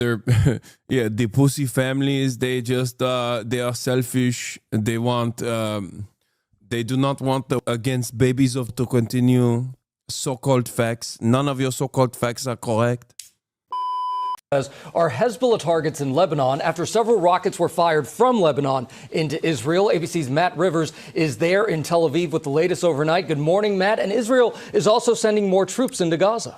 They're yeah, the pussy families, they just they are selfish. They want they do not want the against babies of to continue so-called facts. None of your so-called facts are correct. Are Hezbollah targets in Lebanon after several rockets were fired from Lebanon into Israel. ABC's Matt Rivers is there in Tel Aviv with the latest overnight. Good morning, Matt. And Israel is also sending more troops into Gaza.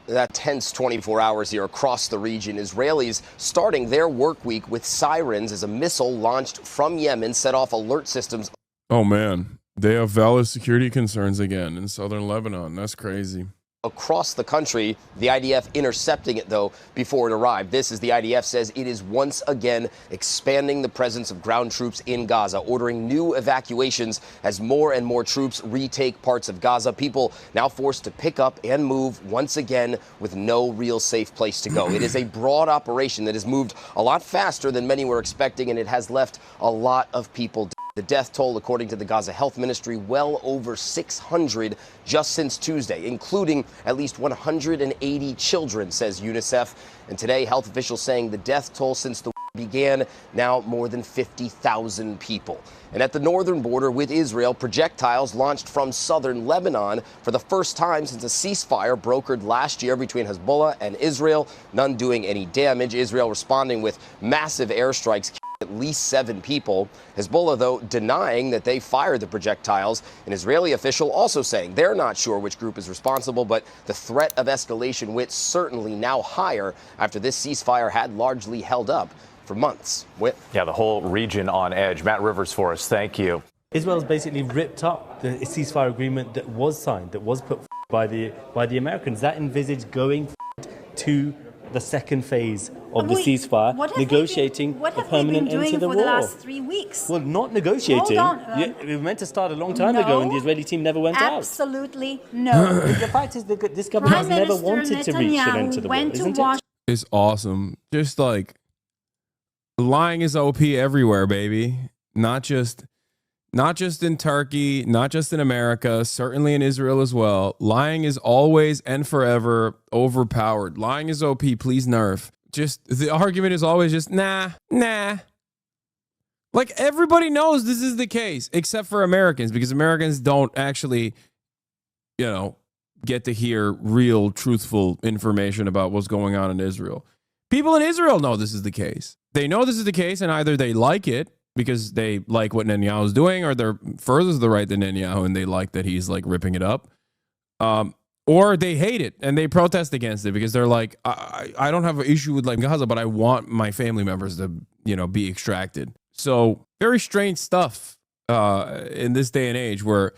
That tense 24 hours here across the region. Israelis starting their work week with sirens as a missile launched from Yemen set off alert systems. Oh man, they have valid security concerns again in southern Lebanon. That's crazy. Across the country, the IDF intercepting it, though, before it arrived. This, as the IDF says, it is once again expanding the presence of ground troops in Gaza, ordering new evacuations as more and more troops retake parts of Gaza. People now forced to pick up and move once again with no real safe place to go. It is a broad operation that has moved a lot faster than many were expecting, and it has left a lot of people dead. The death toll, according to the Gaza Health Ministry, well over 600 just since Tuesday, including at least 180 children, says UNICEF. And today, health officials saying the death toll since the began, now more than 50,000 people. And at the northern border with Israel, projectiles launched from southern Lebanon for the first time since a ceasefire brokered last year between Hezbollah and Israel, none doing any damage. Israel responding with massive airstrikes, at least 7 people. Hezbollah, though, denying that they fired the projectiles. An Israeli official also saying they're not sure which group is responsible, but the threat of escalation went certainly now higher after this ceasefire had largely held up for months. Yeah, the whole region on edge. Matt Rivers for us. Thank you. Israel's basically ripped up the ceasefire agreement that was signed, that was put by the Americans. That envisaged going to the second phase of the ceasefire, negotiating a permanent end to the war. What have they been doing for the last 3 weeks? Well, not negotiating. Hold on. We were meant to start a long time ago, and the Israeli team never went out. Absolutely no. The fact is that this government has never wanted to reach an end to the war, isn't it? It's awesome. Just like lying is OP everywhere, baby. Not just in Turkey, not just in America, certainly in Israel as well. Lying is always and forever overpowered. Lying is OP, please nerf. Just the argument is always just nah. Like everybody knows this is the case, except for Americans, because Americans don't actually, get to hear real, truthful information about what's going on in Israel. People in Israel know this is the case. They know this is the case, and either they like it because they like what Netanyahu is doing, or they're further to the right than Netanyahu and they like that he's like ripping it up. Or they hate it and they protest against it because they're like, I don't have an issue with like Gaza, but I want my family members to, be extracted. So very strange stuff in this day and age where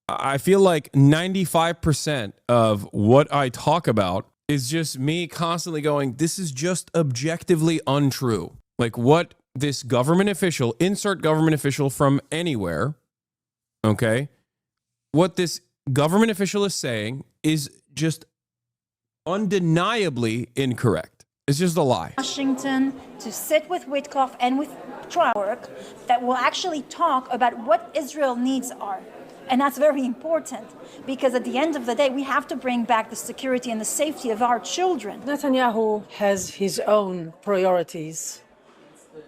I feel like 95% of what I talk about is just me constantly going, this is just objectively untrue. Like what this government official, insert government official from anywhere, okay? What this government official is saying is just undeniably incorrect. It's just a lie. Washington to sit with Witkoff and with Trowerk that will actually talk about what Israel needs are. And that's very important because at the end of the day, we have to bring back the security and the safety of our children. Netanyahu has his own priorities.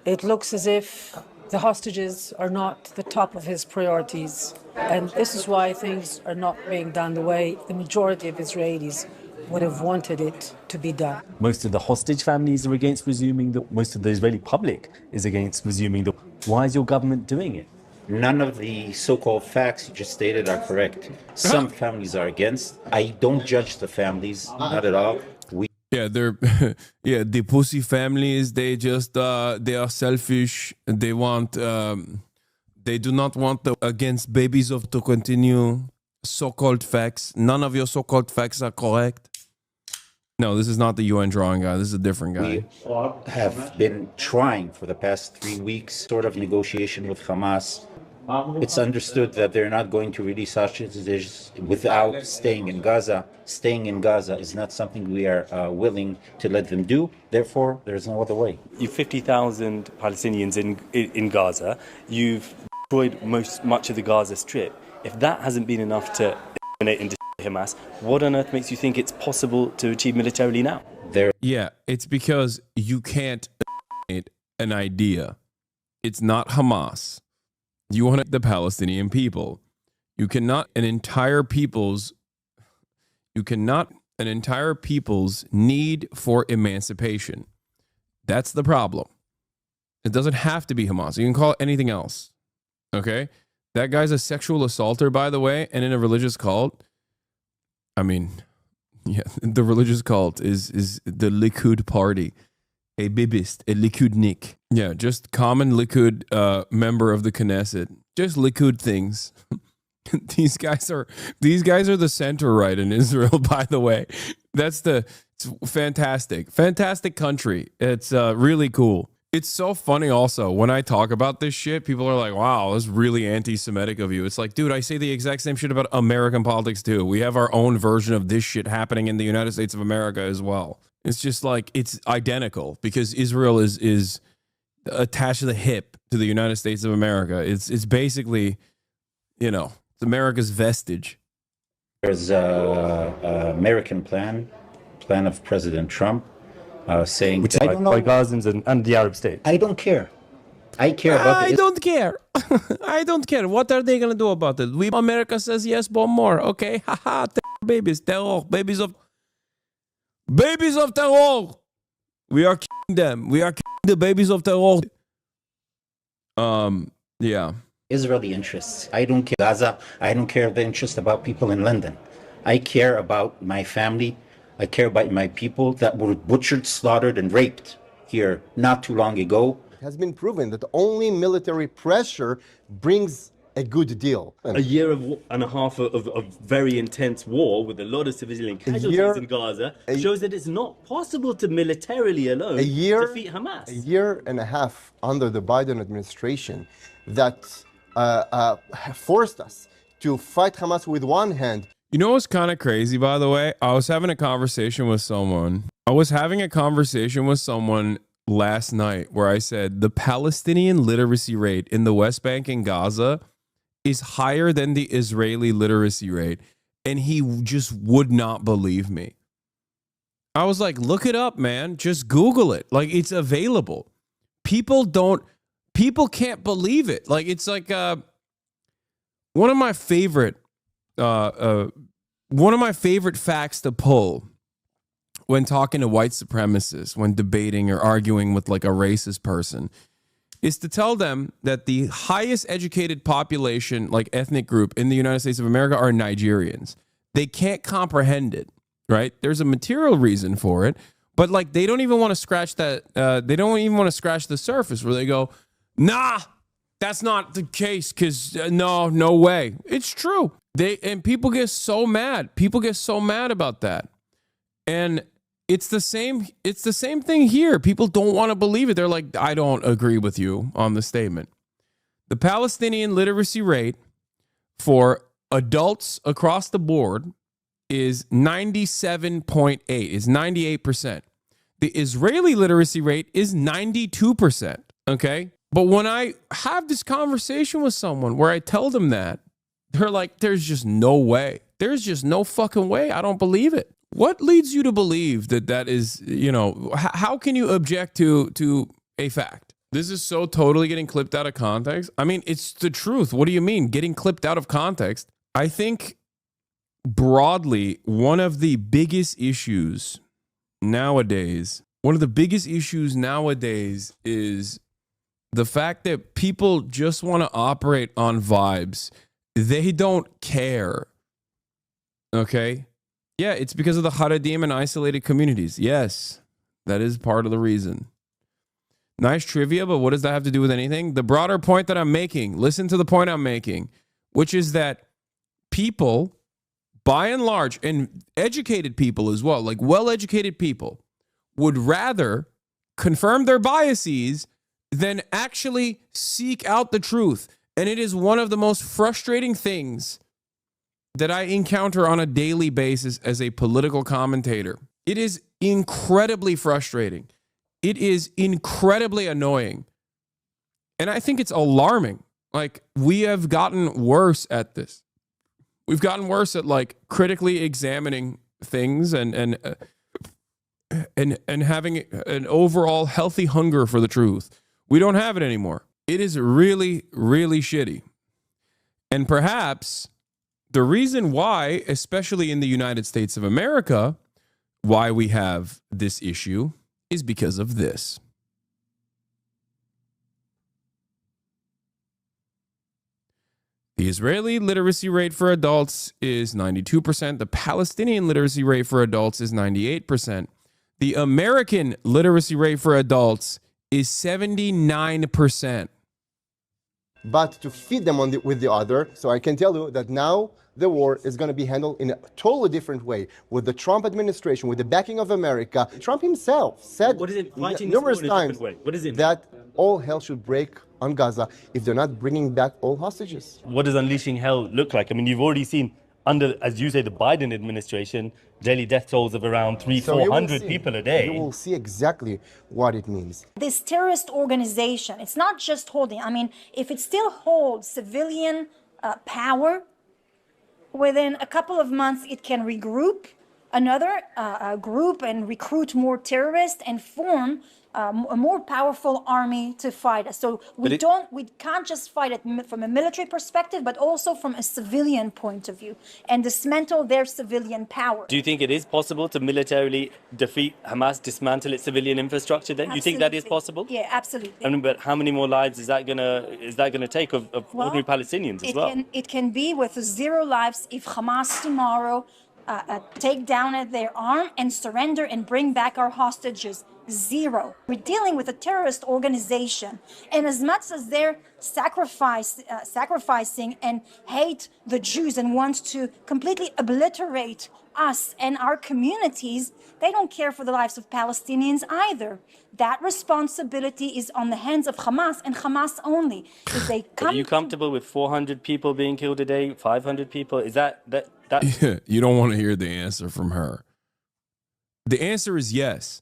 It looks as if the hostages are not the top of his priorities. And this is why things are not being done the way the majority of Israelis would have wanted it to be done. Most of the hostage families are against resuming the, most of the Israeli public is against resuming the. Why is your government doing it? None of the so-called facts you just stated are correct. Some families are against. I don't judge the families, not at all. They're the pussy families, they just they are selfish. They want they do not want the against babies of to continue so-called facts. None of your so-called facts are correct. No, this is not the UN drawing guy. This is a different guy. We have been trying for the past 3 weeks, sort of negotiation with Hamas. It's understood that they're not going to release hostages without staying in Gaza. Staying in Gaza is not something we are willing to let them do. Therefore, there's no other way. You've 50,000 Palestinians in Gaza. You've destroyed much of the Gaza Strip. If that hasn't been enough to eliminate and destroy Hamas, what on earth makes you think it's possible to achieve militarily now? There, Yeah, it's because you can't an idea. It's not Hamas. You want the Palestinian people. You cannot an entire people's need for emancipation. That's the problem. It doesn't have to be Hamas. You can call it anything else. Okay? That guy's a sexual assaulter, by the way, and in a religious cult. I mean, yeah, the religious cult is the Likud party. A bibist, a Likudnik. Yeah, just common Likud member of the Knesset. Just Likud things. These guys are the center right in Israel, by the way. It's fantastic country. It's really cool. It's so funny also when I talk about this shit, people are like, wow, that's really anti-Semitic of you. It's like, dude, I say the exact same shit about American politics too. We have our own version of this shit happening in the United States of America as well. It's just like, it's identical because Israel is attached to the hip to the United States of America. It's basically, it's America's vestige. there's a American plan of President Trump saying, Which I is don't know. by Gazans and the Arab states. I don't care. I care about I don't care. I don't care. What are they going to do about it? America says yes, but more. Okay. Haha. Babies. Terror. Babies of terror. We are killing them. We are killing the babies of terror. Yeah. Israeli interests. I don't care Gaza. I don't care the interest about people in London. I care about my family. I care about my people that were butchered, slaughtered, and raped here not too long ago. It has been proven that only military pressure brings a good deal. A year and a half of very intense war with a lot of civilian casualties in Gaza shows that it's not possible to militarily alone defeat Hamas. A year and a half under the Biden administration that forced us to fight Hamas with one hand. You know what's kind of crazy, by the way? I was having a conversation with someone last night where I said the Palestinian literacy rate in the West Bank and Gaza is higher than the Israeli literacy rate. And he just would not believe me. I was like, look it up, man. Just Google it. Like, it's available. People can't believe it. Like, it's like one of my favorite facts to pull when talking to white supremacists, when debating or arguing with like a racist person, is to tell them that the highest educated population, like ethnic group in the United States of America, are Nigerians. They can't comprehend it, right? There's a material reason for it, but like they don't even want to scratch that. They don't even want to scratch the surface where they go, nah, that's not the case because no way. It's true. And people get so mad. People get so mad about that. And it's the same thing here. People don't want to believe it. They're like, I don't agree with you on the statement. The Palestinian literacy rate for adults across the board is 97.8, is 98%. The Israeli literacy rate is 92%. Okay. But when I have this conversation with someone where I tell them that, they're like, there's just no way. There's just no fucking way. I don't believe it. What leads you to believe that is, how can you object to a fact? This is so totally getting clipped out of context. I mean, it's the truth. What do you mean getting clipped out of context? I think broadly, one of the biggest issues nowadays is the fact that people just want to operate on vibes. They don't care. Okay? Yeah, it's because of the Haredim and isolated communities. Yes, that is part of the reason. Nice trivia, but what does that have to do with anything? The broader point that I'm making, listen to the point I'm making, which is that people, by and large, and educated people as well, like well-educated people, would rather confirm their biases than actually seek out the truth. And it is one of the most frustrating things that I encounter on a daily basis as a political commentator. It is incredibly frustrating. It is incredibly annoying. And I think it's alarming. Like, we have gotten worse at this. We've gotten worse at like critically examining things and and having an overall healthy hunger for the truth. We don't have it anymore. It is really, really shitty. And perhaps the reason why, especially in the United States of America, why we have this issue is because of this. The Israeli literacy rate for adults is 92%. The Palestinian literacy rate for adults is 98%. The American literacy rate for adults is 79%. But to feed them with the other, so I can tell you that now the war is going to be handled in a totally different way with the Trump administration, with the backing of America. Trump himself said numerous times that all hell should break on Gaza if they're not bringing back all hostages. What does unleashing hell look like? I mean, you've already seen under, as you say, the Biden administration, daily death tolls of around 400 people a day. You will see exactly what it means. This terrorist organization, it's not just holding, I mean, if it still holds civilian power, within a couple of months, it can regroup another group and recruit more terrorists and form a more powerful army to fight us. So we can't just fight it from a military perspective, but also from a civilian point of view and dismantle their civilian power. Do you think it is possible to militarily defeat Hamas, dismantle its civilian infrastructure then? Absolutely. You think that is possible? Yeah, absolutely. I mean, but how many more lives is that gonna take of ordinary Palestinians as well? It can be with 0 lives if Hamas tomorrow take down their arm and surrender and bring back our hostages. 0. We're dealing with a terrorist organization, and as much as they're sacrificing and hate the Jews and want to completely obliterate us and our communities, they don't care for the lives of Palestinians either. That responsibility is on the hands of Hamas and Hamas only. If they Are you comfortable with 400 people being killed a day, 500 people? Is that? Yeah, you don't want to hear the answer from her. The answer is yes.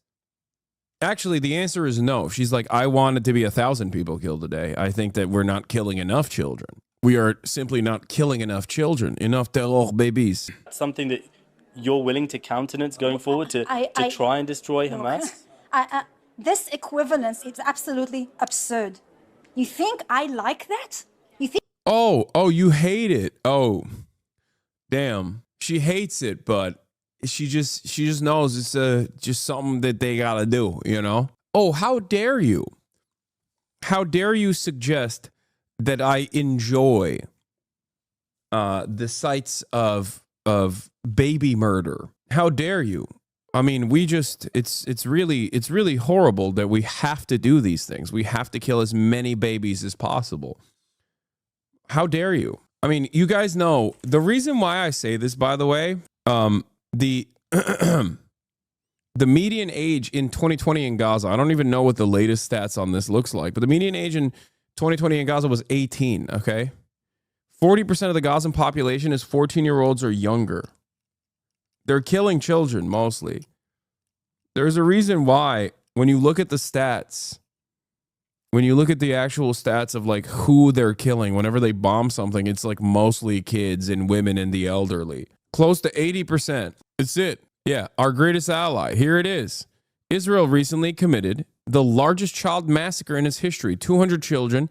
Actually, the answer is no. She's like, I want it to be 1,000 people killed a day. I think that we're not killing enough children. We are simply not killing enough children, enough terror babies. Something that you're willing to countenance going forward to try and destroy Hamas? This equivalence is absolutely absurd. You think I like that? You think? Oh, you hate it. Oh, damn. She hates it, but she just knows it's just something that they gotta do, you know? Oh, how dare you? How dare you suggest that I enjoy the sights of baby murder? How dare you? I mean, it's really horrible that we have to do these things. We have to kill as many babies as possible. How dare you? I mean, you guys know the reason why I say this, by the way, the median age in 2020 in Gaza, I don't even know what the latest stats on this looks like, but the median age in 2020 in Gaza was 18, okay? 40% of the Gazan population is 14-year-olds or younger. They're killing children mostly. There's a reason why when you look at the stats, when you look at the actual stats of like who they're killing, whenever they bomb something, it's like mostly kids and women and the elderly. Close to 80%. It's it. Yeah, our greatest ally. Here it is. Israel recently committed the largest child massacre in its history. 200 children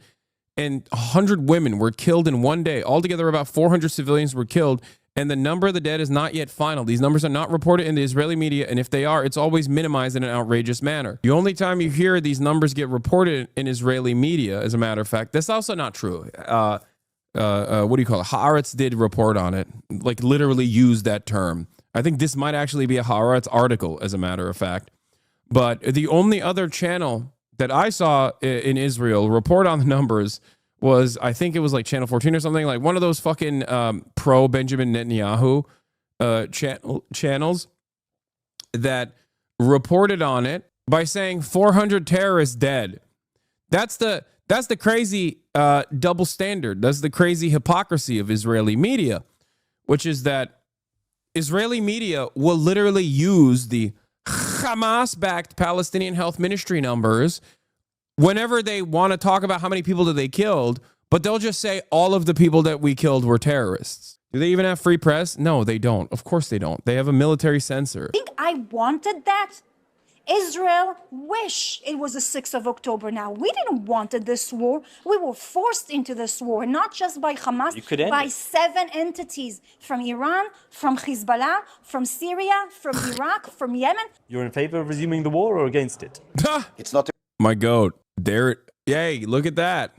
and 100 women were killed in one day. Altogether, about 400 civilians were killed, and the number of the dead is not yet final. These numbers are not reported in the Israeli media, and if they are, it's always minimized in an outrageous manner. The only time you hear these numbers get reported in Israeli media, as a matter of fact, that's also not true. What do you call it? Haaretz did report on it, like literally used that term. I think this might actually be a Haaretz article, as a matter of fact. But the only other channel that I saw in Israel report on the numbers was, I think it was like Channel 14 or something, like one of those fucking pro Benjamin Netanyahu channels that reported on it by saying 400 terrorists dead. That's the crazy double standard. That's the crazy hypocrisy of Israeli media, which is that Israeli media will literally use the Hamas-backed Palestinian Health Ministry numbers whenever they want to talk about how many people that they killed, but they'll just say all of the people that we killed were terrorists. Do they even have free press? No, they don't. Of course they don't. They have a military censor. I think I wanted that Israel wish it was the 6th of October now. We didn't want this war. We were forced into this war, not just by Hamas, by 7 entities from Iran, from Hezbollah, from Syria, from Iraq, from Yemen. You're in favor of resuming the war or against it? It's not. My goat. There. Yay, look at that.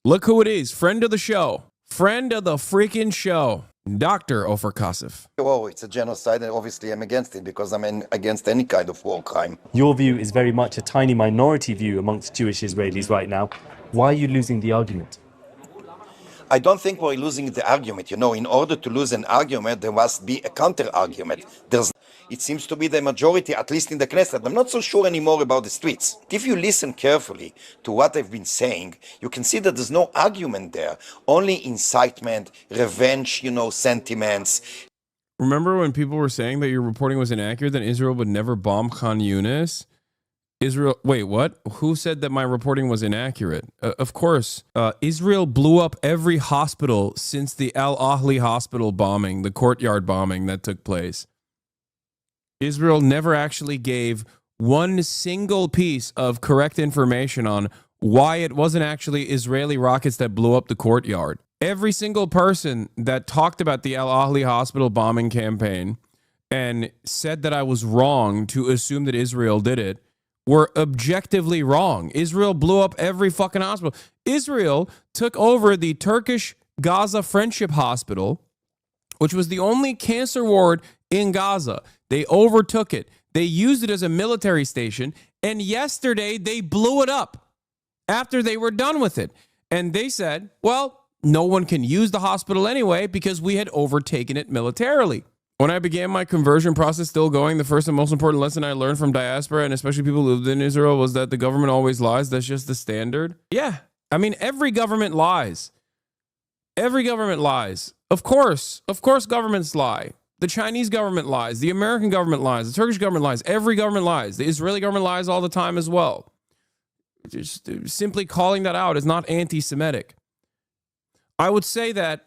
Look who it is. Friend of the show. Friend of the freaking show. Dr. Ofer Kasif. Oh, it's a genocide, and obviously I'm against it because I'm against any kind of war crime. Your view is very much a tiny minority view amongst Jewish Israelis right now. Why are you losing the argument? I don't think we're losing the argument. You know, in order to lose an argument, there must be a counter-argument. It seems to be the majority, at least in the Knesset. I'm not so sure anymore about the streets. If you listen carefully to what I've been saying, you can see that there's no argument there. Only incitement, revenge, sentiments. Remember when people were saying that your reporting was inaccurate, that Israel would never bomb Khan Yunis? Wait, what? Who said that my reporting was inaccurate? Of course, Israel blew up every hospital since the Al Ahli hospital bombing, the courtyard bombing that took place. Israel never actually gave one single piece of correct information on why it wasn't actually Israeli rockets that blew up the courtyard. Every single person that talked about the Al Ahli hospital bombing campaign and said that I was wrong to assume that Israel did it were objectively wrong. Israel blew up every fucking hospital. Israel took over the Turkish Gaza Friendship Hospital, which was the only cancer ward in Gaza. They overtook it. They used it as a military station. And yesterday they blew it up after they were done with it. And they said, well, no one can use the hospital anyway because we had overtaken it militarily. When I began my conversion process still going, the first and most important lesson I learned from diaspora, and especially people who lived in Israel, was that the government always lies. That's just the standard. Yeah. I mean, every government lies. Every government lies. Of course governments lie. The Chinese government lies. The American government lies. The Turkish government lies. Every government lies. The Israeli government lies all the time as well. Just simply calling that out is not anti-Semitic. I would say that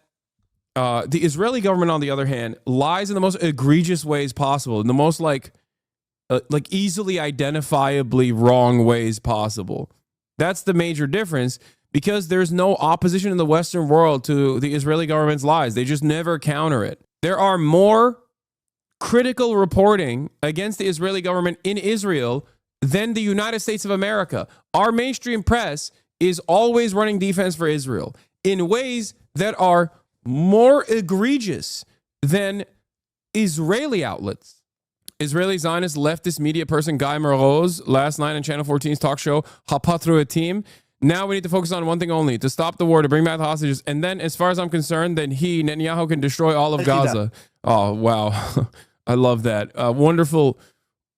the Israeli government, on the other hand, lies in the most egregious ways possible, in the most like easily identifiably wrong ways possible. That's the major difference, because there's no opposition in the Western world to the Israeli government's lies. They just never counter it. There are more critical reporting against the Israeli government in Israel than the United States of America. Our mainstream press is always running defense for Israel in ways that are more egregious than Israeli outlets. Israeli Zionist leftist media person Guy Meroz last night on Channel 14's talk show Hapatruatim. Now we need to focus on one thing only: to stop the war, to bring back the hostages, and then, as far as I'm concerned, then Netanyahu can destroy all of Gaza. Oh wow, I love that. Wonderful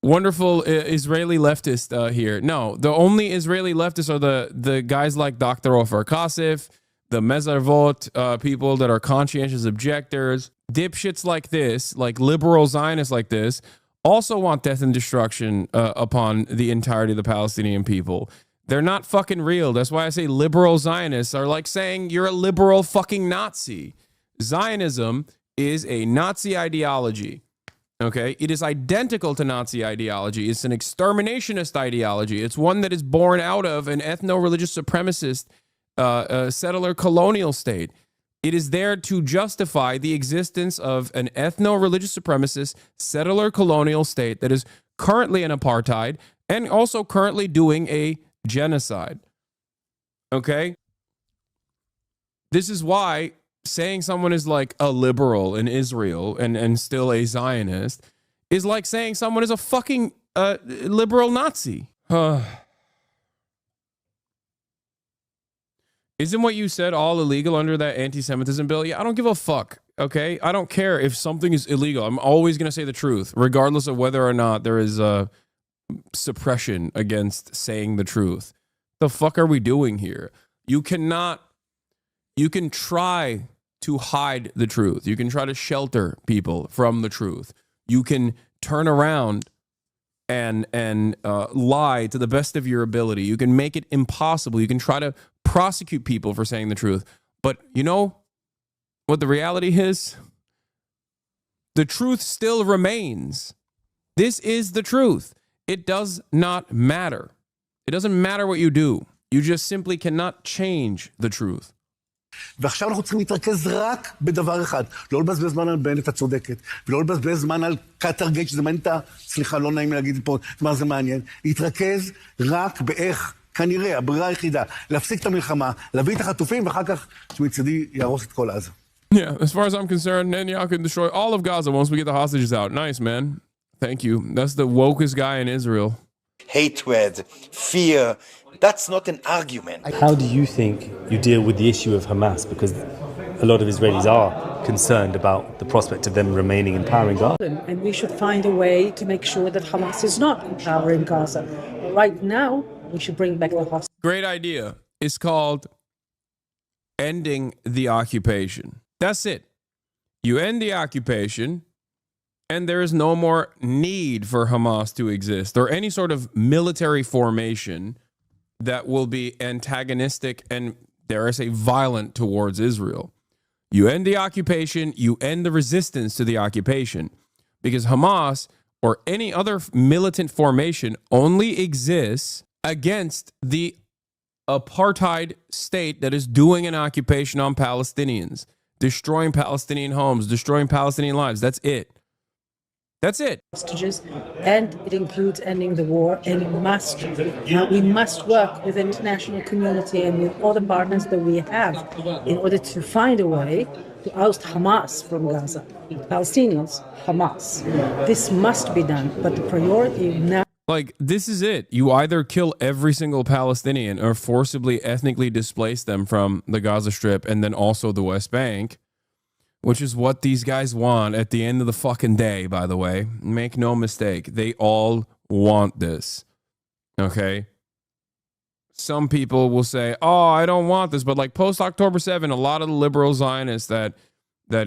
Israeli leftist here. No, the only Israeli leftists are the guys like Dr. Ofer Kasif, the Mezarvot people that are conscientious objectors. Dipshits like this, like liberal Zionists like this, also want death and destruction upon the entirety of the Palestinian people. They're not fucking real. That's why I say liberal Zionists are like saying you're a liberal fucking Nazi. Zionism is a Nazi ideology. Okay? It is identical to Nazi ideology. It's an exterminationist ideology. It's one that is born out of an ethno-religious supremacist settler colonial state. It is there to justify the existence of an ethno-religious supremacist settler colonial state that is currently an apartheid and also currently doing a genocide. Okay? This is why saying someone is like a liberal in Israel and still a Zionist is like saying someone is a fucking liberal Nazi. Isn't what you said all illegal under that anti-Semitism bill? Yeah, I don't give a fuck, okay? I don't care if something is illegal. I'm always going to say the truth, regardless of whether or not there is suppression against saying the truth. The fuck are we doing here? You can try to hide the truth. You can try to shelter people from the truth. You can turn around and lie to the best of your ability. You can make it impossible. You can try to prosecute people for saying the truth. But you know what the reality is? The truth still remains. This is the truth. It does not matter. It doesn't matter what you do. You just simply cannot change the truth. ועכשיו אנחנו צריכים להתרכז רק בדבר אחד. לא לבזבז זמן על בנט, את צודקת. ולא לבזבז זמן על קטרגייט, שזה מעניין את סליחה, לא נעים להגיד פה מה זה מעניין. להתרכז רק באיך, כנראה, הברירה היחידה, להפסיק את המלחמה, להביא את החטופים, ואחר כך שמצדי יהרוס את כל עזה. Yeah, as far as I'm concerned, Netanyahu can destroy all of Gaza once we get the hostages out. Nice, man. Thank you. That's the wokest guy in Israel. Hatred, fear, that's not an argument. How do you think you deal with the issue of Hamas? Because a lot of Israelis are concerned about the prospect of them remaining in power in Gaza. And we should find a way to make sure that Hamas is not in power in Gaza. Right now, we should bring back the hostages. Great idea. It's called ending the occupation. That's it. You end the occupation, and there is no more need for Hamas to exist or any sort of military formation that will be antagonistic and, dare I say, violent towards Israel. You end the occupation, you end the resistance to the occupation, because Hamas or any other militant formation only exists against the apartheid state that is doing an occupation on Palestinians, destroying Palestinian homes, destroying Palestinian lives. That's it. That's it. Hostages, and it includes ending the war. And we must work with the international community and with all the partners that we have in order to find a way to oust Hamas from Gaza. Palestinians, Hamas. This must be done, but the priority now. Like, this is it. You either kill every single Palestinian or forcibly ethnically displace them from the Gaza Strip and then also the West Bank, which is what these guys want at the end of the fucking day, by the way. Make no mistake. They all want this. Okay? Some people will say, oh, I don't want this. But like post-October 7, a lot of the liberal Zionists that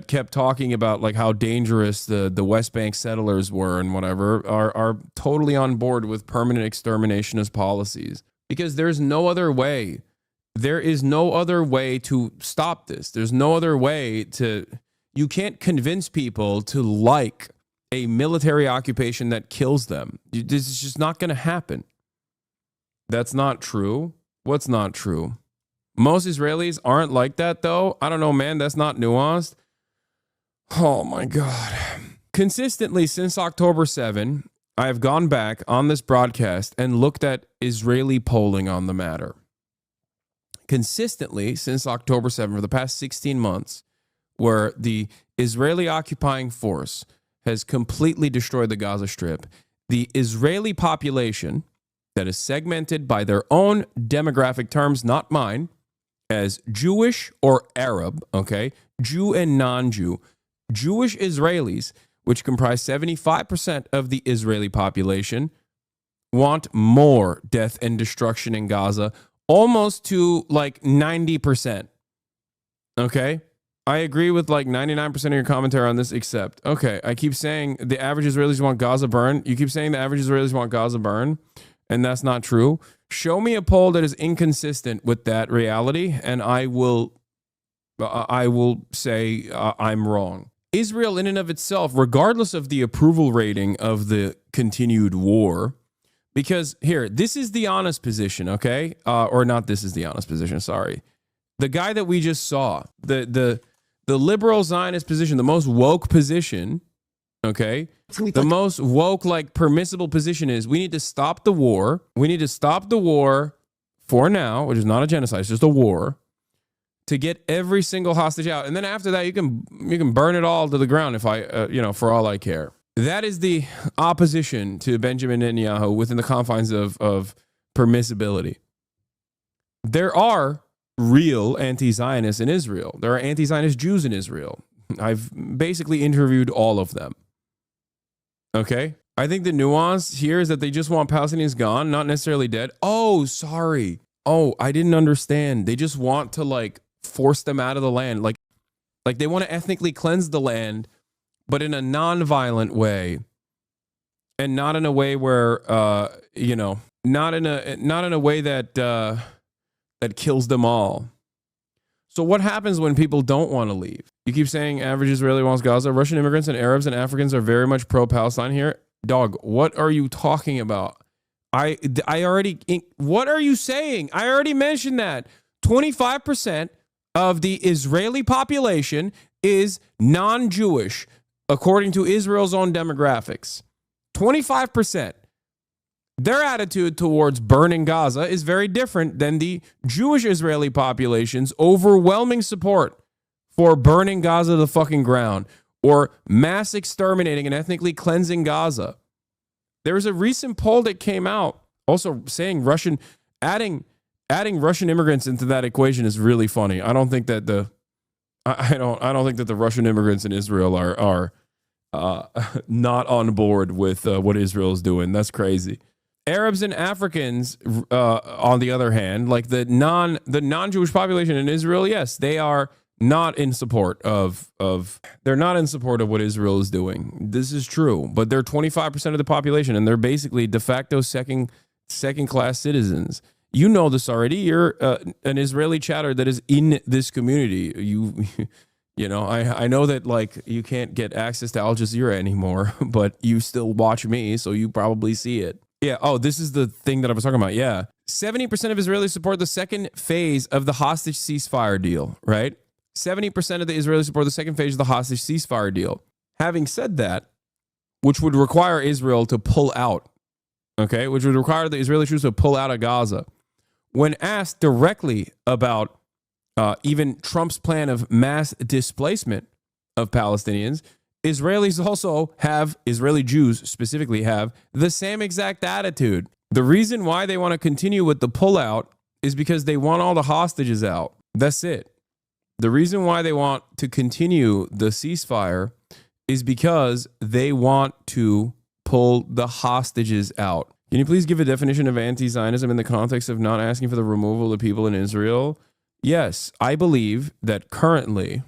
kept talking about like how dangerous the West Bank settlers were and whatever are totally on board with permanent exterminationist policies. Because there's no other way. There is no other way to stop this. There's no other way to... You can't convince people to like a military occupation that kills them. This is just not going to happen. That's not true. What's not true? Most Israelis aren't like that, though. I don't know, man. That's not nuanced. Oh, my God. Consistently since October 7, I have gone back on this broadcast and looked at Israeli polling on the matter. Consistently since October 7 for the past 16 months, where the Israeli occupying force has completely destroyed the Gaza Strip, the Israeli population that is segmented by their own demographic terms, not mine, as Jewish or Arab, okay, Jew and non-Jew, Jewish Israelis, which comprise 75% of the Israeli population, want more death and destruction in Gaza, almost to like 90%. Okay? I agree with like 99% of your commentary on this, except, okay, I keep saying the average Israelis want Gaza burn. You keep saying the average Israelis want Gaza burn, and that's not true. Show me a poll that is inconsistent with that reality, and I will say I'm wrong. Israel in and of itself, regardless of the approval rating of the continued war, because here, this is the honest position, okay? Or not this is the honest position, sorry. The guy that we just saw, the liberal Zionist position, the most woke position, okay? The most woke, like, permissible position is we need to stop the war. We need to stop the war for now, which is not a genocide, it's just a war, to get every single hostage out. And then after that, you can burn it all to the ground if for all I care. That is the opposition to Benjamin Netanyahu within the confines of permissibility. There are real anti-Zionists in Israel. There are anti-Zionist Jews in Israel. I've basically interviewed all of them. Okay? I think the nuance here is that they just want Palestinians gone, not necessarily dead. Oh, sorry. Oh, I didn't understand. They just want to like force them out of the land. Like they want to ethnically cleanse the land, but in a non-violent way. And not in a way where not in a way that that kills them all. So what happens when people don't want to leave? You keep saying average Israeli wants Gaza. Russian immigrants and Arabs and Africans are very much pro-Palestine here. Dog, what are you talking about? I already, what are you saying? I already mentioned that 25% of the Israeli population is non-Jewish, according to Israel's own demographics. 25%. Their attitude towards burning Gaza is very different than the Jewish Israeli population's overwhelming support for burning Gaza to the fucking ground or mass exterminating and ethnically cleansing Gaza. There was a recent poll that came out also saying adding Russian immigrants into that equation is really funny. I don't think that the Russian immigrants in Israel are not on board with what Israel is doing. That's crazy. Arabs and Africans, on the other hand, like the non-Jewish population in Israel, yes, they are not in support of they're not in support of what Israel is doing. This is true, but they're 25% of the population, and they're basically de facto second class citizens. You know this already. You're an Israeli chatter that is in this community. You know, I know that like you can't get access to Al Jazeera anymore, but you still watch me, so you probably see it. Yeah. Oh, this is the thing that I was talking about. Yeah. 70% of Israelis support the second phase of the hostage ceasefire deal, right? 70% of the Israelis support the second phase of the hostage ceasefire deal. Having said that, which would require Israel to pull out, okay, which would require the Israeli troops to pull out of Gaza. When asked directly about even Trump's plan of mass displacement of Palestinians, Israeli Jews specifically have the same exact attitude. The reason why they want to continue with the pullout is because they want all the hostages out. That's it. The reason why they want to continue the ceasefire is because they want to pull the hostages out. Can you please give a definition of anti-Zionism in the context of not asking for the removal of people in Israel? Yes, I believe that currently,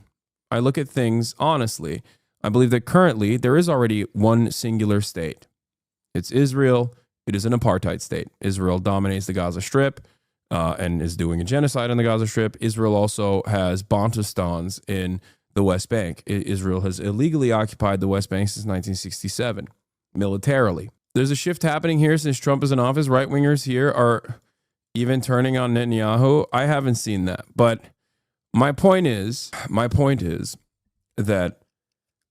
I look at things honestly, I believe that currently there is already one singular state. It's Israel. It is an apartheid state. Israel dominates the Gaza Strip and is doing a genocide on the Gaza Strip. Israel also has Bantustans in the West Bank. Israel has illegally occupied the West Bank since 1967, militarily. There's a shift happening here since Trump is in office. Right-wingers here are even turning on Netanyahu. I haven't seen that. But my point is that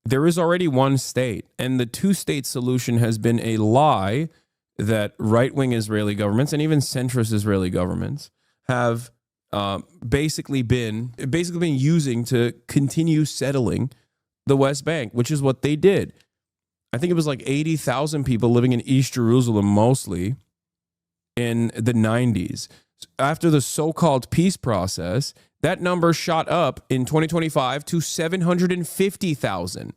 there is already one state, and the two-state solution has been a lie that right-wing Israeli governments and even centrist Israeli governments have basically been using to continue settling the West Bank, which is what they did. I think it was like 80,000 people living in East Jerusalem mostly in the 90s. After the so-called peace process, that number shot up in 2025 to 750,000.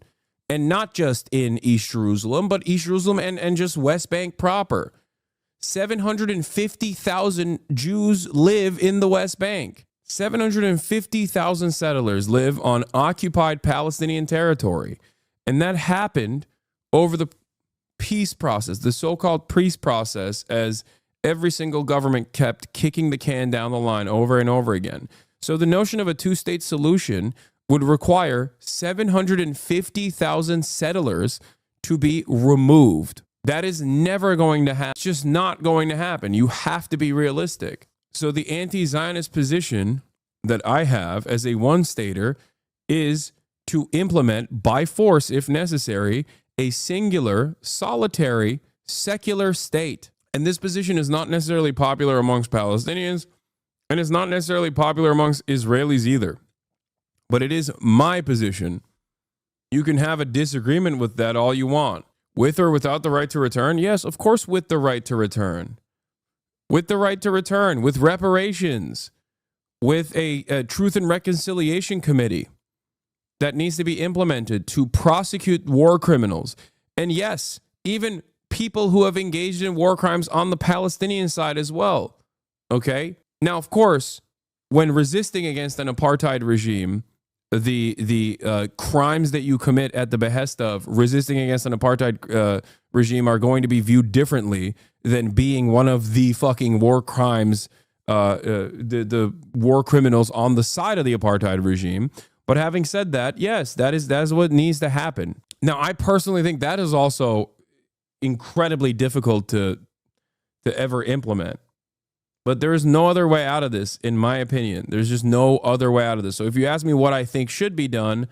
And not just in East Jerusalem, but East Jerusalem and just West Bank proper. 750,000 Jews live in the West Bank. 750,000 settlers live on occupied Palestinian territory. And that happened over the peace process, the so-called peace process, as every single government kept kicking the can down the line over and over again. So the notion of a two-state solution would require 750,000 settlers to be removed. That is never going to happen. It's just not going to happen. You have to be realistic. So the anti-Zionist position that I have as a one-stater is to implement by force, if necessary, a singular, solitary, secular state. And this position is not necessarily popular amongst Palestinians, and it's not necessarily popular amongst Israelis either. But it is my position. You can have a disagreement with that all you want. With or without the right to return? Yes, of course, with the right to return. With the right to return, with reparations, with a Truth and Reconciliation Committee that needs to be implemented to prosecute war criminals. And yes, even people who have engaged in war crimes on the Palestinian side as well. Okay? Now, of course, when resisting against an apartheid regime, the crimes that you commit at the behest of resisting against an apartheid regime are going to be viewed differently than being one of the fucking war crimes, the war criminals on the side of the apartheid regime. But having said that, yes, that is what needs to happen. Now, I personally think that is also incredibly difficult to ever implement. But there is no other way out of this, in my opinion. There's just no other way out of this. So if you ask me what I think should be done,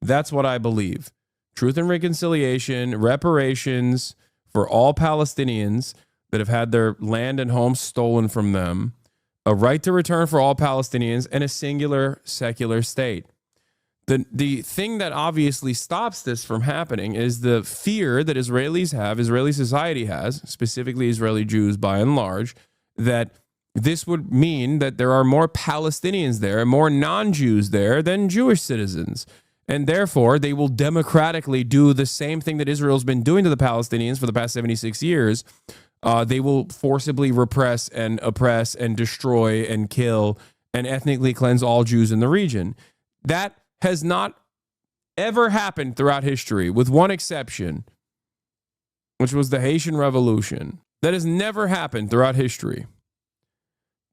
that's what I believe. Truth and reconciliation, reparations for all Palestinians that have had their land and homes stolen from them, a right to return for all Palestinians, and a singular secular state. The thing that obviously stops this from happening is the fear that Israelis have, Israeli society has, specifically Israeli Jews by and large, that this would mean that there are more Palestinians there, more non-Jews there than Jewish citizens. And therefore, they will democratically do the same thing that Israel's been doing to the Palestinians for the past 76 years. They will forcibly repress and oppress and destroy and kill and ethnically cleanse all Jews in the region. That has not ever happened throughout history, with one exception, which was the Haitian Revolution. That has never happened throughout history.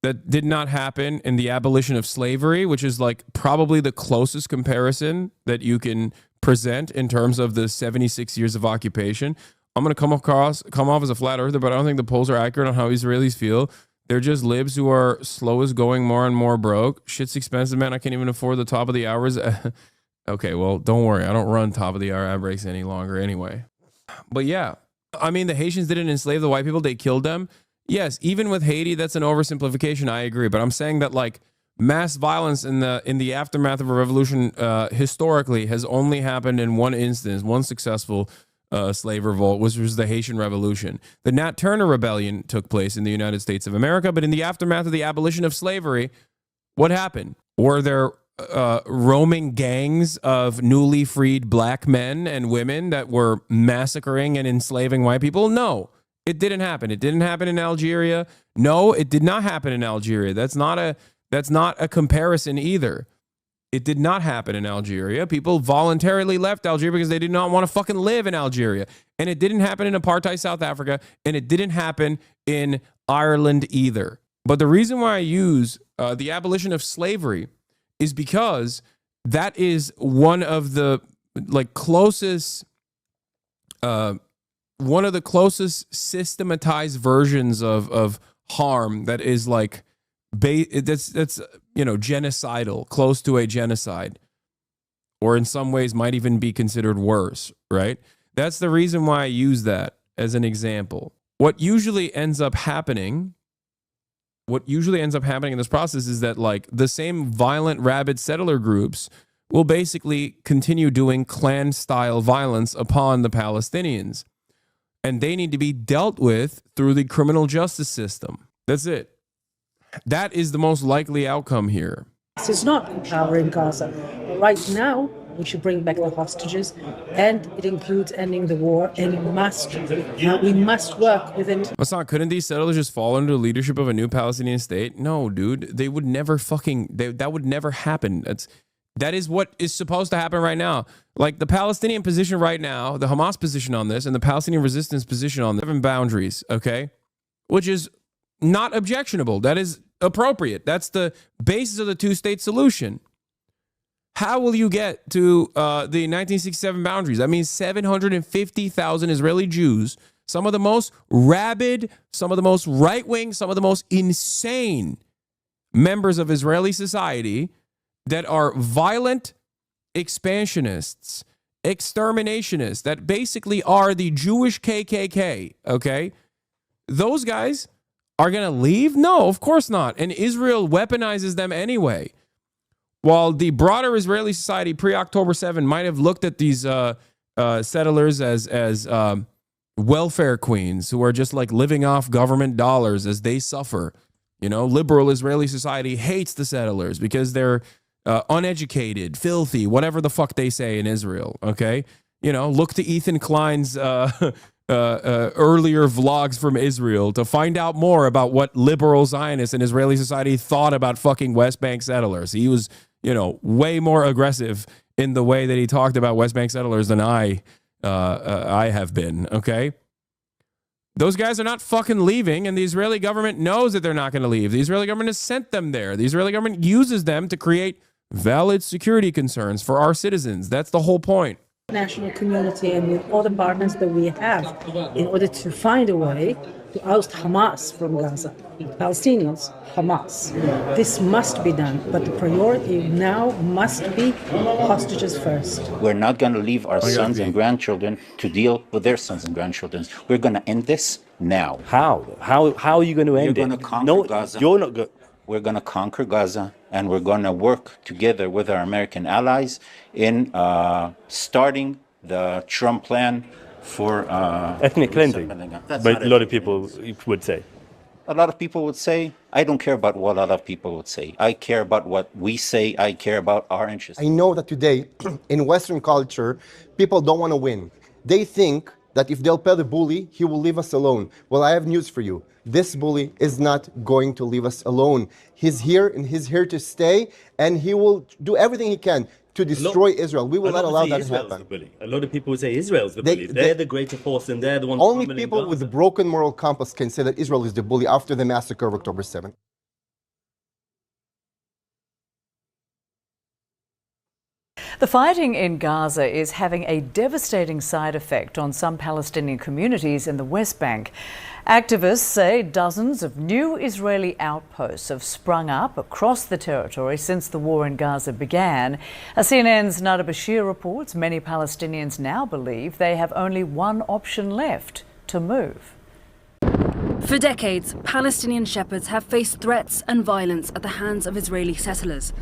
That did not happen in the abolition of slavery, which is like probably the closest comparison that you can present in terms of the 76 years of occupation. I'm going to come off as a flat earther, but I don't think the polls are accurate on how Israelis feel. They're just libs who are slow as going, more and more broke. Shit's expensive, man. I can't even afford the top of the hours. Okay, well, don't worry. I don't run top of the hour ad breaks any longer anyway. But yeah, I mean, the Haitians didn't enslave the white people. They killed them. Yes, even with Haiti, that's an oversimplification. I agree. But I'm saying that like mass violence in the aftermath of a revolution historically has only happened in one instance, one successful slave revolt, which was the Haitian Revolution. The Nat Turner Rebellion took place in the United States of America, but in the aftermath of the abolition of slavery, what happened? Were there roaming gangs of newly freed black men and women that were massacring and enslaving white people? No, it didn't happen. It didn't happen in Algeria. No, it did not happen in Algeria. That's not a comparison either. It did not happen in Algeria. People voluntarily left Algeria because they did not want to fucking live in Algeria. And it didn't happen in apartheid South Africa. And it didn't happen in Ireland either. But the reason why I use the abolition of slavery is because that is one of the closest systematized versions of harm that is like that's genocidal, close to a genocide, or in some ways might even be considered worse, right? That's the reason why I use that as an example. What usually ends up happening in this process is that like the same violent, rabid settler groups will basically continue doing clan-style violence upon the Palestinians. And they need to be dealt with through the criminal justice system. That's it. That is the most likely outcome here. This is not empowering Gaza. Right now, we should bring back the hostages, and it includes ending the war, and we must work within. Massacre, couldn't these settlers just fall under the leadership of a new Palestinian state? No, dude. They would never that would never happen. That is what is supposed to happen right now. Like the Palestinian position right now, the Hamas position on this, and the Palestinian resistance position on this, 7 boundaries, okay? Which is not objectionable. That is appropriate. That's the basis of the two-state solution. How will you get to the 1967 boundaries? That means 750,000 Israeli Jews, some of the most rabid, some of the most right-wing, some of the most insane members of Israeli society that are violent expansionists, exterminationists, that basically are the Jewish KKK, okay? Those guys are going to leave? No, of course not. And Israel weaponizes them anyway. While the broader Israeli society pre-October 7 might have looked at these settlers as welfare queens who are just like living off government dollars as they suffer. You know, liberal Israeli society hates the settlers because they're uneducated, filthy, whatever the fuck they say in Israel, okay? You know, look to Ethan Klein's earlier vlogs from Israel to find out more about what liberal Zionists and Israeli society thought about fucking West Bank settlers. He was, you know, way more aggressive in the way that he talked about West Bank settlers than I have been, okay? Those guys are not fucking leaving, and the Israeli government knows that they're not going to leave. The Israeli government has sent them there. The Israeli government uses them to create valid security concerns for our citizens. That's the whole point. National community and with all the partners that we have in order to find a way to oust Hamas from Gaza. Palestinians, Hamas. This must be done, but the priority now must be hostages first. We're not going to leave our sons and grandchildren to deal with their sons and grandchildren. We're going to end this now. How? How are you going to end it? You're going to conquer Gaza. You're not going. We're going to conquer Gaza, and we're going to work together with our American allies in starting the Trump plan for ethnic cleansing. But a lot of people would say. A lot of people would say, I don't care about what other people would say. I care about what we say. I care about our interests. I know that today, in Western culture, people don't want to win. They think that if they'll pay the bully, he will leave us alone. Well, I have news for you. This bully is not going to leave us alone. He's here, and he's here to stay, and he will do everything he can to destroy Israel. We will not allow that to happen. A lot of people would say Israel's the bully. They're the greater force, and they're the ones. Only people with a broken moral compass can say that Israel is the bully after the massacre of October 7th. The fighting in Gaza is having a devastating side effect on some Palestinian communities in the West Bank. Activists say dozens of new Israeli outposts have sprung up across the territory since the war in Gaza began. CNN's Nada Bashir reports many Palestinians now believe they have only one option left: to move. For decades, Palestinian shepherds have faced threats and violence at the hands of Israeli settlers.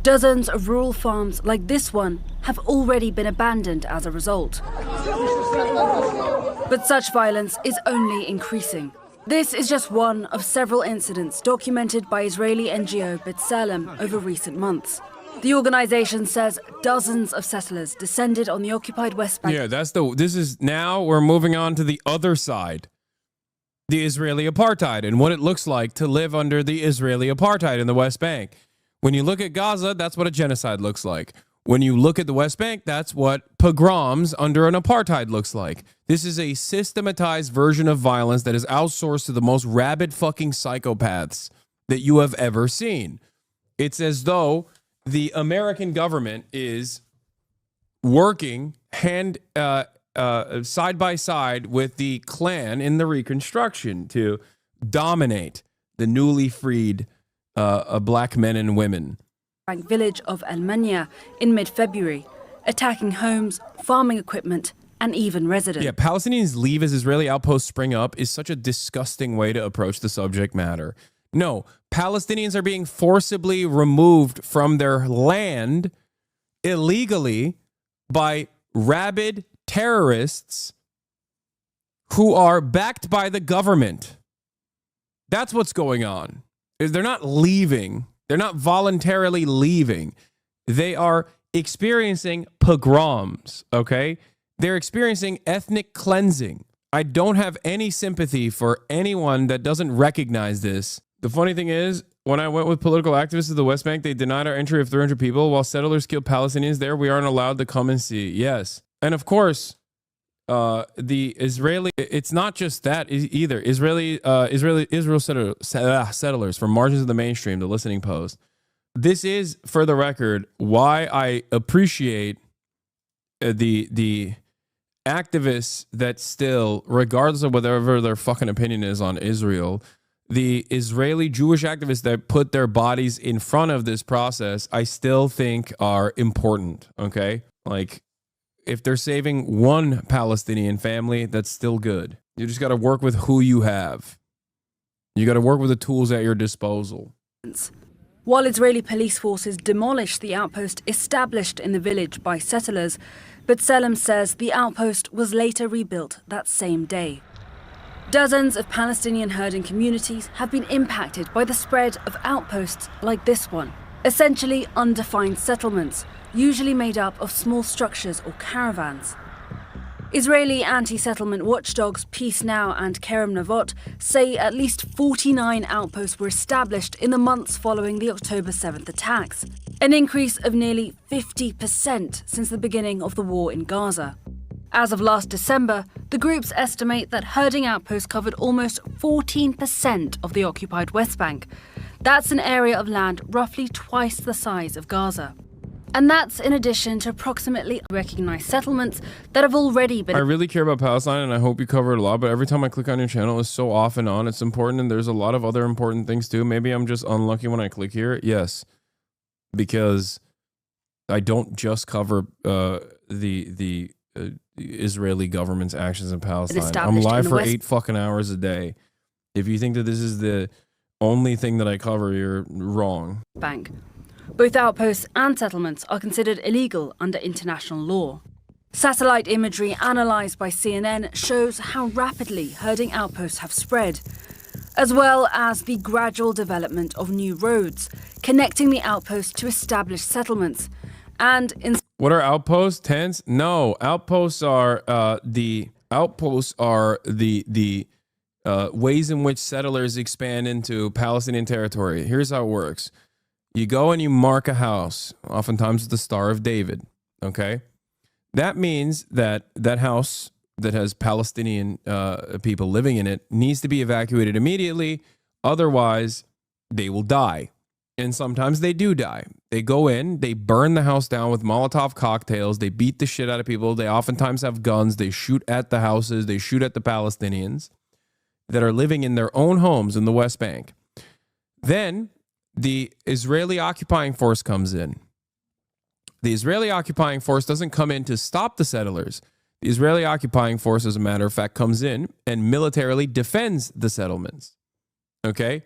Dozens of rural farms like this one have already been abandoned as a result. But such violence is only increasing. This is just one of several incidents documented by Israeli NGO B'Tselem over recent months. The organization says dozens of settlers descended on the occupied West Bank. Yeah, this is now we're moving on to the other side. The Israeli apartheid and what it looks like to live under the Israeli apartheid in the West Bank. When you look at Gaza, that's what a genocide looks like. When you look at the West Bank, that's what pogroms under an apartheid looks like. This is a systematized version of violence that is outsourced to the most rabid fucking psychopaths that you have ever seen. It's as though the American government is working side by side with the Klan in the Reconstruction to dominate the newly freed black men and women. Village of El Mania in mid-February, attacking homes, farming equipment, and even residents. Yeah, Palestinians leave as Israeli outposts spring up is such a disgusting way to approach the subject matter. No, Palestinians are being forcibly removed from their land illegally by rabid terrorists who are backed by the government. That's what's going on. They're not leaving. They're not voluntarily leaving. They are experiencing pogroms, okay? They're experiencing ethnic cleansing. I don't have any sympathy for anyone that doesn't recognize this. The funny thing is, when I went with political activists to the West Bank, they denied our entry of 300 people. While settlers killed Palestinians there, we aren't allowed to come and see. Yes. And of course, the Israeli, it's not just that either. Israel settlers from margins of the mainstream, the Listening Post. This is, for the record, why I appreciate the activists that still, regardless of whatever their fucking opinion is on Israel, the Israeli Jewish activists that put their bodies in front of this process, I still think are important, okay? Like, if they're saving one Palestinian family, that's still good. You just got to work with who you have. You got to work with the tools at your disposal. While Israeli police forces demolished the outpost established in the village by settlers, B'Tselem says the outpost was later rebuilt that same day. Dozens of Palestinian herding communities have been impacted by the spread of outposts like this one, essentially undefined settlements, usually made up of small structures or caravans. Israeli anti-settlement watchdogs Peace Now and Kerem Navot say at least 49 outposts were established in the months following the October 7th attacks, an increase of nearly 50% since the beginning of the war in Gaza. As of last December, the groups estimate that herding outposts covered almost 14% of the occupied West Bank. That's an area of land roughly twice the size of Gaza. And that's in addition to approximately recognized settlements that have already been... I really care about Palestine, and I hope you cover it a lot, but every time I click on your channel, it's so off and on. It's important, and there's a lot of other important things too. Maybe I'm just unlucky when I click here. Yes, because I don't just cover the Israeli government's actions in Palestine. I'm live for 8 fucking hours a day. If you think that this is the only thing that I cover, you're wrong. Bank. Both outposts and settlements are considered illegal under international law. Satellite imagery analysed by CNN shows how rapidly herding outposts have spread, as well as the gradual development of new roads connecting the outposts to established settlements. And in what are outposts? Tents? No, outposts are the ways in which settlers expand into Palestinian territory. Here's how it works. You go and you mark a house, oftentimes with the Star of David, okay? That means that that house that has Palestinian people living in it needs to be evacuated immediately. Otherwise, they will die. And sometimes they do die. They go in, they burn the house down with Molotov cocktails, they beat the shit out of people, they oftentimes have guns, they shoot at the houses, they shoot at the Palestinians that are living in their own homes in the West Bank. Then the Israeli occupying force comes in. The Israeli occupying force doesn't come in to stop the settlers. The Israeli occupying force, as a matter of fact, comes in and militarily defends the settlements. Okay?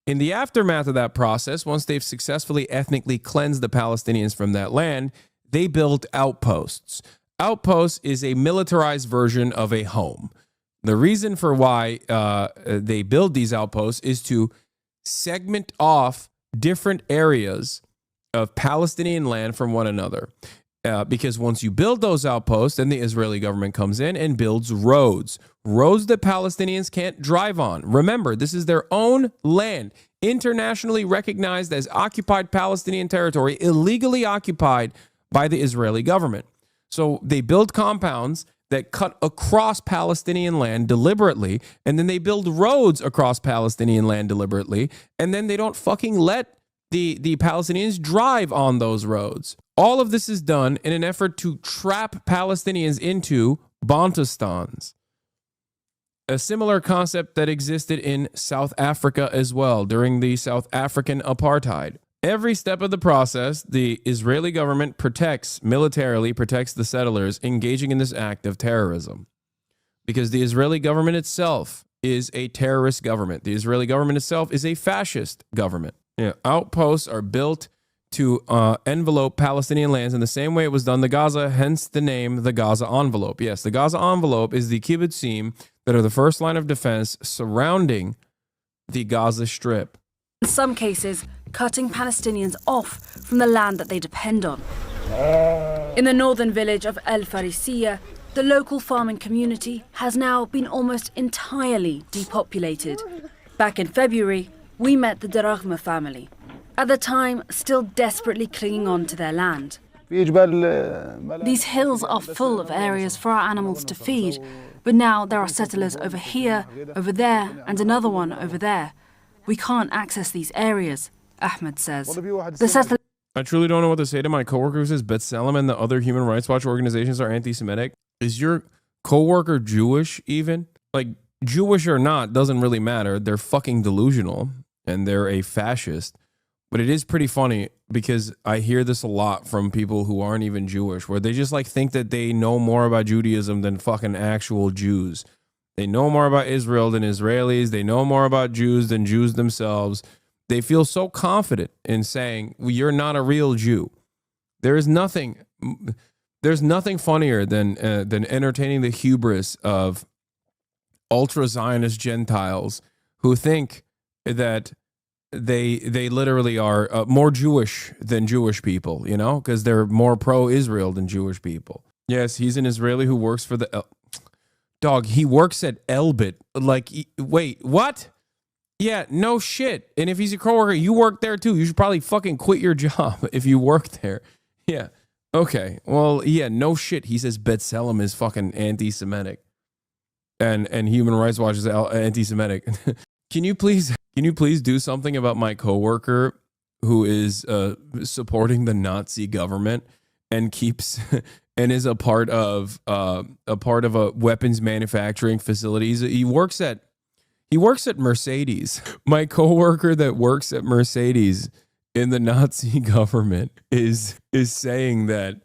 In the aftermath of that process, once they've successfully ethnically cleansed the Palestinians from that land, they build outposts. Outposts is a militarized version of a home. The reason for why they build these outposts is to segment off different areas of Palestinian land from one another. Because once you build those outposts, then the Israeli government comes in and builds roads. Roads that Palestinians can't drive on. Remember, this is their own land, internationally recognized as occupied Palestinian territory, illegally occupied by the Israeli government. So they build compounds that cut across Palestinian land deliberately, and then they build roads across Palestinian land deliberately, and then they don't fucking let the Palestinians drive on those roads. All of this is done in an effort to trap Palestinians into Bantustans. A similar concept that existed in South Africa as well during the South African apartheid. Every step of the process, the Israeli government militarily protects the settlers engaging in this act of terrorism. Because the Israeli government itself is a terrorist government. The Israeli government itself is a fascist government. Outposts are built to envelope Palestinian lands in the same way it was done to Gaza, hence the name the Gaza envelope. Yes, the Gaza envelope is the kibbutzim that are the first line of defense surrounding the Gaza Strip. In some cases, cutting Palestinians off from the land that they depend on. In the northern village of El Farisiya, the local farming community has now been almost entirely depopulated. Back in February, we met the Daraghma family, at the time still desperately clinging on to their land. These hills are full of areas for our animals to feed, but now there are settlers over here, over there, and another one over there. We can't access these areas, Ahmed says. I truly don't know what to say to my coworker who says B'Tselem and the other Human Rights Watch organizations are anti-Semitic. Is your coworker Jewish even? Like, Jewish or not, doesn't really matter. They're fucking delusional and they're a fascist. But it is pretty funny because I hear this a lot from people who aren't even Jewish, where they just like think that they know more about Judaism than fucking actual Jews. They know more about Israel than Israelis. They know more about Jews than Jews themselves. They feel so confident in saying, well, you're not a real Jew. There's nothing funnier than entertaining the hubris of ultra-Zionist Gentiles who think that they literally are more Jewish than Jewish people, you know, because they're more pro-Israel than Jewish people. Yes, he's an Israeli who works for the... Dog, he works at Elbit. Like, wait, what? Yeah, no shit. And if he's a coworker, you work there too. You should probably fucking quit your job if you work there. Yeah. Okay. Well, yeah, no shit. He says B'Tselem is fucking anti-Semitic. And Human Rights Watch is anti-Semitic. Can you please do something about my coworker who is supporting the Nazi government and keeps and is a part of a weapons manufacturing facilities. He works at Mercedes. My coworker that works at Mercedes in the Nazi government is saying that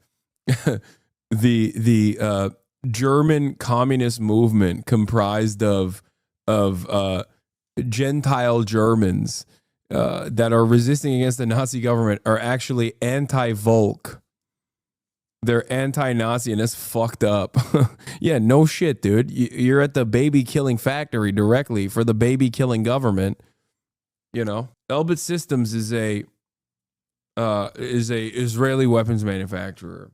the German communist movement comprised of Gentile Germans that are resisting against the Nazi government are actually anti-Volk. They're anti-Nazi, and it's fucked up. Yeah, no shit, dude. You're at the baby killing factory directly for the baby killing government. You know, Elbit Systems is a Israeli weapons manufacturer.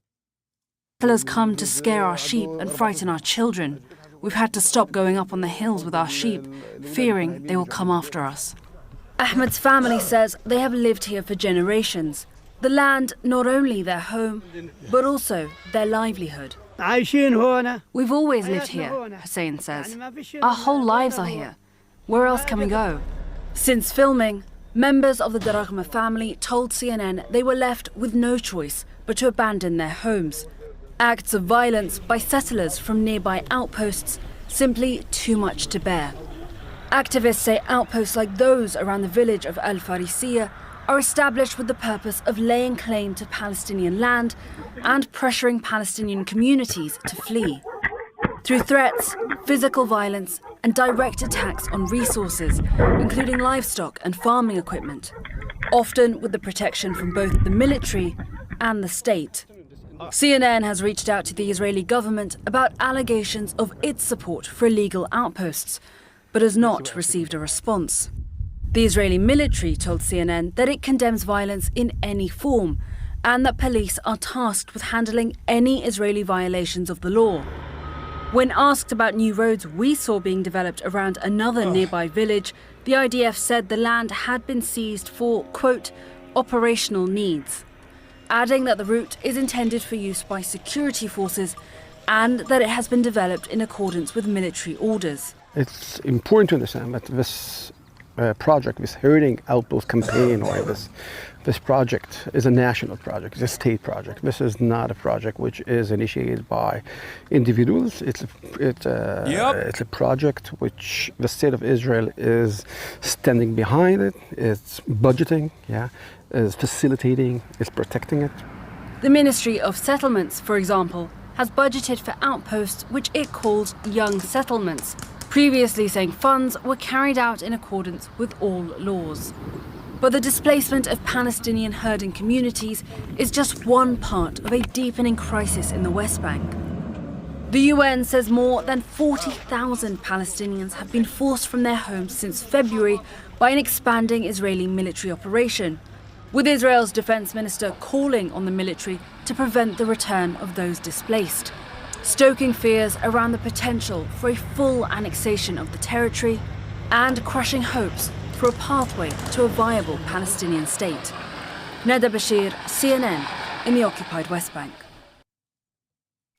Killers come to scare our sheep and frighten our children. We've had to stop going up on the hills with our sheep, fearing they will come after us. Ahmed's family says they have lived here for generations. The land, not only their home, but also their livelihood. We've always lived here, Hussein says. Our whole lives are here. Where else can we go? Since filming, members of the Daragma family told CNN they were left with no choice but to abandon their homes. Acts of violence by settlers from nearby outposts, simply too much to bear. Activists say outposts like those around the village of Al Farisiya are established with the purpose of laying claim to Palestinian land and pressuring Palestinian communities to flee. Through threats, physical violence, and direct attacks on resources, including livestock and farming equipment, often with the protection from both the military and the state. CNN has reached out to the Israeli government about allegations of its support for illegal outposts, but has not received a response. The Israeli military told CNN that it condemns violence in any form and that police are tasked with handling any Israeli violations of the law. When asked about new roads we saw being developed around another nearby village, the IDF said the land had been seized for, quote, operational needs, adding that the route is intended for use by security forces and that it has been developed in accordance with military orders. It's important to understand that this project, this herding outpost campaign, or this project is a national project, it's a state project. This is not a project which is initiated by individuals. It's a project which the state of Israel is standing behind it, it's budgeting, is facilitating, is protecting it. The Ministry of Settlements, for example, has budgeted for outposts which it calls young settlements, previously saying funds were carried out in accordance with all laws. But the displacement of Palestinian herding communities is just one part of a deepening crisis in the West Bank. The UN says more than 40,000 Palestinians have been forced from their homes since February by an expanding Israeli military operation, with Israel's defense minister calling on the military to prevent the return of those displaced, stoking fears around the potential for a full annexation of the territory and crushing hopes for a pathway to a viable Palestinian state. Neda Bashir, CNN, in the occupied West Bank.